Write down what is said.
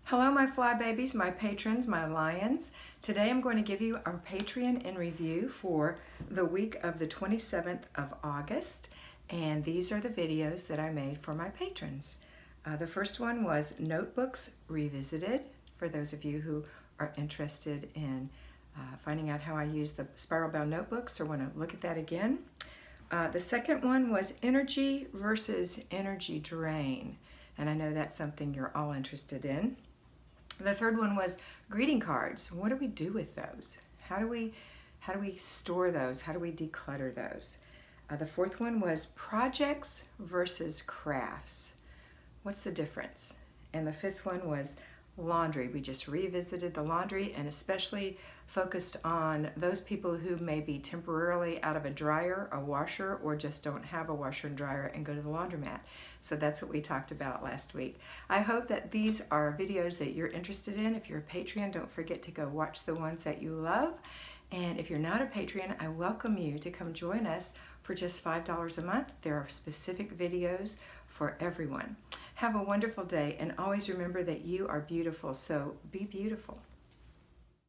Hello, my fly babies, my patrons, my lions. Today I'm going to give you our Patreon in review for the week of the 27th of August. And these are the videos that I made for my patrons. The first one was Notebooks Revisited, for those of you who are interested in finding out how I use the spiral bound notebooks or want to look at that again. The second one was Energy versus Energy Drain. And I know that's something you're all interested in. The third one was greeting cards. What do we do with those? How do we store those? How do we declutter those? The fourth one was projects versus crafts. What's the difference? And the fifth one was laundry. We just revisited the laundry and especially focused on those people who may be temporarily out of a dryer, a washer, or just don't have a washer and dryer and go to the laundromat. So that's what we talked about last week. I hope that these are videos that you're interested in. If you're a Patreon, don't forget to go watch the ones that you love. And if you're not a Patreon, I welcome you to come join us for just $5 a month. There are specific videos for everyone. Have a wonderful day, and always remember that you are beautiful, so be beautiful.